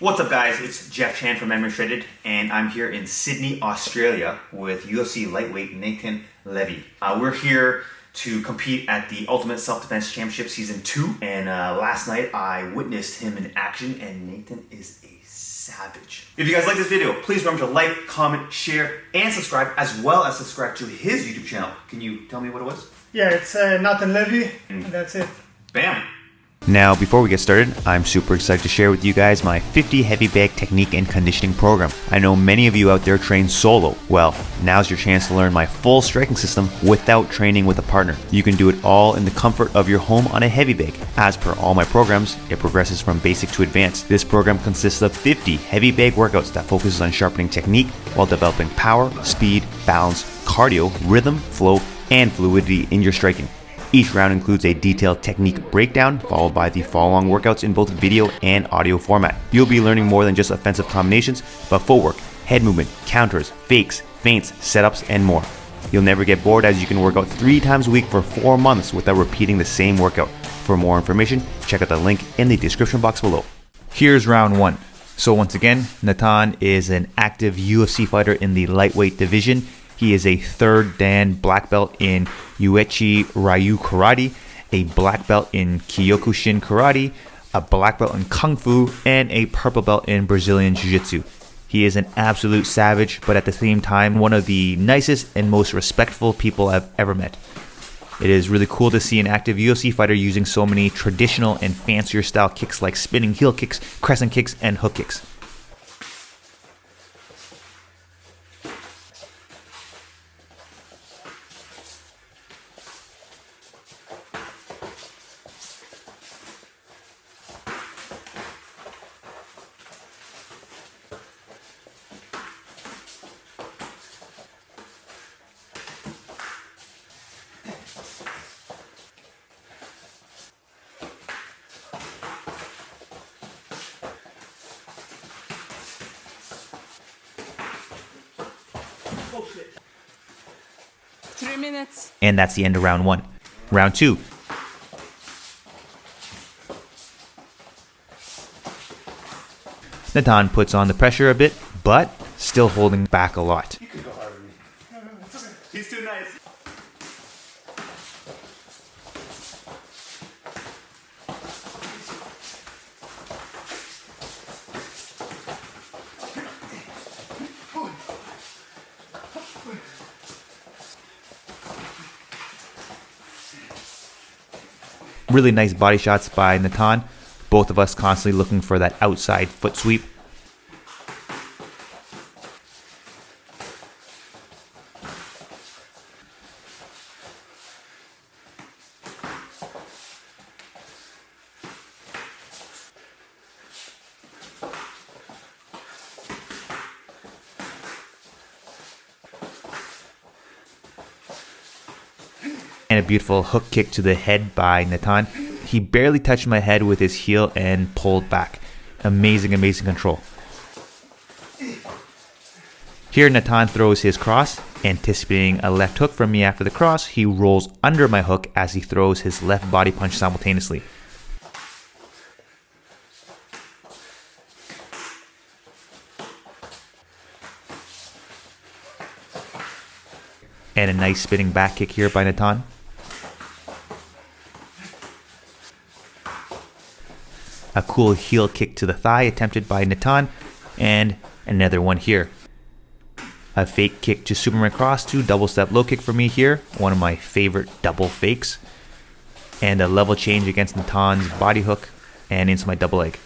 What's up guys, it's Jeff Chan from Administrated and I'm here in Sydney, Australia with UFC lightweight Nathan Levy. We're here to compete at the Ultimate Self-Defense Championship Season 2 and last night I witnessed him in action and Nathan is a savage. If you guys like this video, please remember to like, comment, share, and subscribe as well as subscribe to his YouTube channel. Can you tell me what it was? Yeah, it's Nathan Levy and that's it. Bam! Now, before we get started, I'm super excited to share with you guys my 50 heavy bag technique and conditioning program. I know many of you out there train solo. Well, now's your chance to learn my full striking system without training with a partner. You can do it all in the comfort of your home on a heavy bag. As per all my programs, it progresses from basic to advanced. This program consists of 50 heavy bag workouts that focuses on sharpening technique while developing power, speed, balance, cardio, rhythm, flow, and fluidity in your striking. Each round includes a detailed technique breakdown, followed by the follow-along workouts in both video and audio format. You'll be learning more than just offensive combinations, but footwork, head movement, counters, fakes, feints, setups, and more. You'll never get bored as you can work out 3 times a week for 4 months without repeating the same workout. For more information, check out the link in the description box below. Here's round 1. So once again, Nathan is an active UFC fighter in the lightweight division. He is a 3rd Dan black belt in Uechi Ryu Karate, a black belt in Kyokushin Karate, a black belt in Kung Fu, and a purple belt in Brazilian Jiu-Jitsu. He is an absolute savage, but at the same time, one of the nicest and most respectful people I've ever met. It is really cool to see an active UFC fighter using so many traditional and fancier style kicks like spinning heel kicks, crescent kicks, and hook kicks. Oh shit. 3 minutes. And that's the end of round 1. Round 2. Nathan puts on the pressure a bit, but still holding back a lot. You can go harder than me. No, it's okay. He's too nice. Really nice body shots by Nathan. Both of us constantly looking for that outside foot sweep. And a beautiful hook kick to the head by Nathan. He barely touched my head with his heel and pulled back. Amazing, amazing control. Here Nathan throws his cross. Anticipating a left hook from me after the cross, he rolls under my hook as he throws his left body punch simultaneously. And a nice spinning back kick here by Nathan. A cool heel kick to the thigh attempted by Nathan, and another one here. A fake kick to Superman cross to double step low kick for me here, one of my favorite double fakes. And a level change against Nathan's body hook and into my double leg.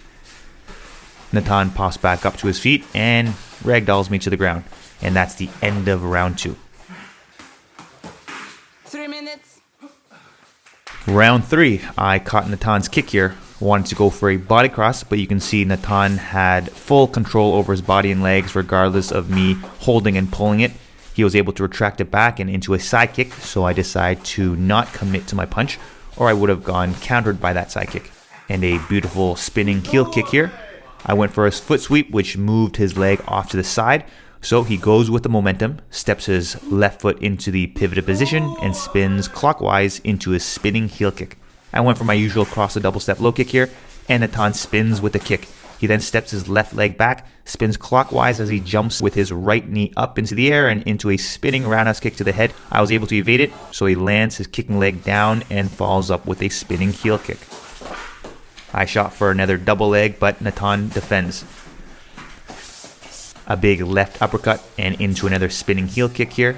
Nathan pops back up to his feet and ragdolls me to the ground. And that's the end of round 2. 3 minutes. Round 3, I caught Nathan's kick here. Wanted to go for a body cross, but you can see Nathan had full control over his body and legs regardless of me holding and pulling it. He was able to retract it back and into a side kick, so I decided to not commit to my punch, or I would have gone countered by that side kick. And a beautiful spinning heel kick here. I went for his foot sweep, which moved his leg off to the side. So he goes with the momentum, steps his left foot into the pivoted position, and spins clockwise into his spinning heel kick. I went for my usual cross the double step low kick here, and Nathan spins with the kick. He then steps his left leg back, spins clockwise as he jumps with his right knee up into the air and into a spinning roundhouse kick to the head. I was able to evade it, so he lands his kicking leg down and follows up with a spinning heel kick. I shot for another double leg, but Natan defends. A big left uppercut and into another spinning heel kick here.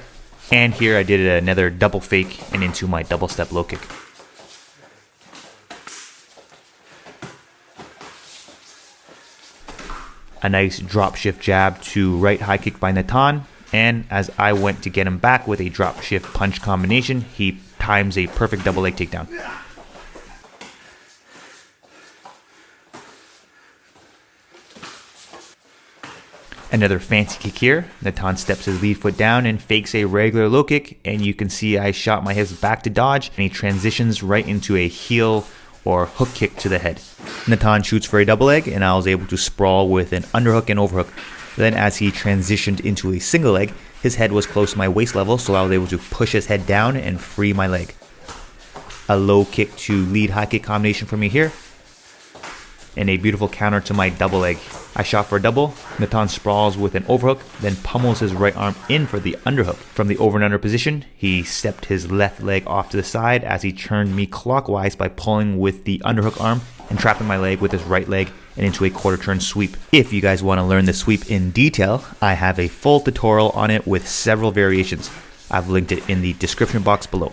And here I did another double fake and into my double step low kick. A nice drop shift jab to right high kick by Natan, and as I went to get him back with a drop shift punch combination, he times a perfect double leg takedown. Another fancy kick here. Natan steps his lead foot down and fakes a regular low kick, and you can see I shot my hips back to dodge, and he transitions right into a heel or hook kick to the head. Natan shoots for a double leg, and I was able to sprawl with an underhook and overhook. Then as he transitioned into a single leg, his head was close to my waist level, so I was able to push his head down and free my leg. A low kick to lead high kick combination for me here, and a beautiful counter to my double leg. I shot for a double. Natan sprawls with an overhook, then pummels his right arm in for the underhook. From the over and under position, he stepped his left leg off to the side as he turned me clockwise by pulling with the underhook arm and trapping my leg with his right leg and into a quarter turn sweep. If you guys want to learn the sweep in detail, I have a full tutorial on it with several variations. I've linked it in the description box below.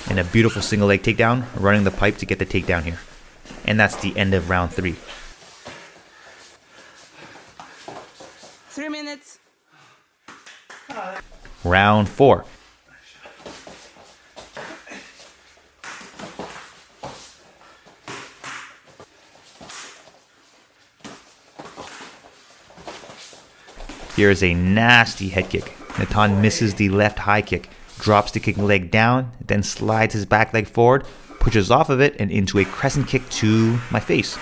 And a beautiful single leg takedown, running the pipe to get the takedown here. And that's the end of round 3. 3 minutes. Round 4. Here's a nasty head kick. Natan misses the left high kick, drops the kicking leg down, then slides his back leg forward, pushes off of it and into a crescent kick to my face.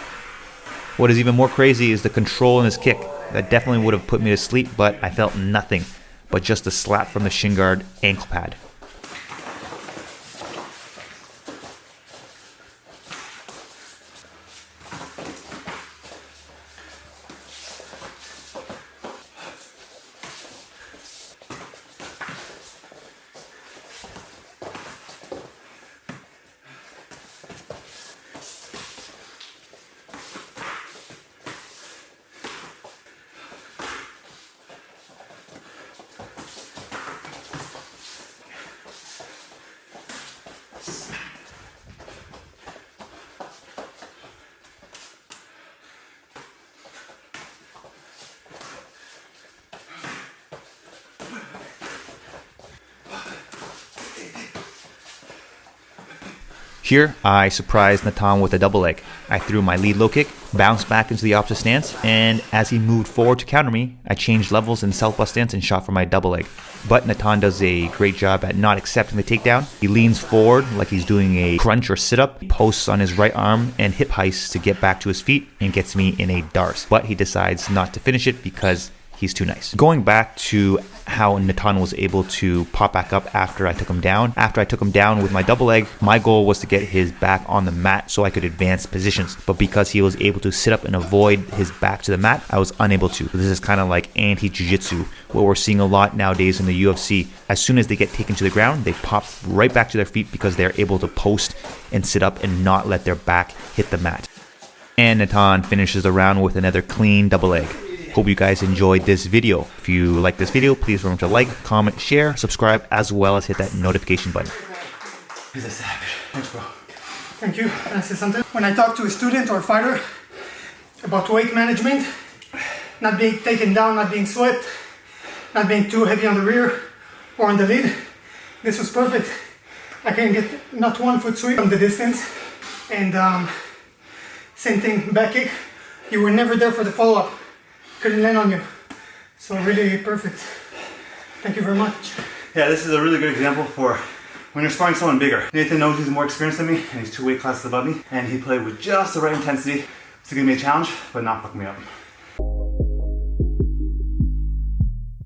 What is even more crazy is the control in his kick. That definitely would have put me to sleep, but I felt nothing but just a slap from the shin guard ankle pad. Here, I surprised Natan with a double leg. I threw my lead low kick, bounced back into the opposite stance, and as he moved forward to counter me, I changed levels in southpaw stance and shot for my double leg. But Natan does a great job at not accepting the takedown. He leans forward like he's doing a crunch or sit-up, posts on his right arm and hip heists to get back to his feet and gets me in a darce. But he decides not to finish it because he's too nice. Going back to how Natan was able to pop back up after I took him down. After I took him down with my double leg, my goal was to get his back on the mat so I could advance positions. But because he was able to sit up and avoid his back to the mat, I was unable to. This is kind of like anti-jiu-jitsu, what we're seeing a lot nowadays in the UFC. As soon as they get taken to the ground, they pop right back to their feet because they're able to post and sit up and not let their back hit the mat. And Natan finishes the round with another clean double leg. Hope you guys enjoyed this video. If you like this video, please remember to like, comment, share, subscribe, as well as hit that notification button. He's a savage. Thanks, bro. Thank you. Can I say something? When I talk to a student or a fighter about weight management, not being taken down, not being swept, not being too heavy on the rear or on the lead, this was perfect. I can get not 1 foot sweep from the distance. And same thing, back kick. You were never there for the follow-up. Couldn't land on you. So really perfect. Thank you very much. Yeah, this is a really good example for when you're sparring someone bigger. Nathan knows he's more experienced than me and he's 2 weight classes above me, and he played with just the right intensity to give me a challenge, but not fuck me up.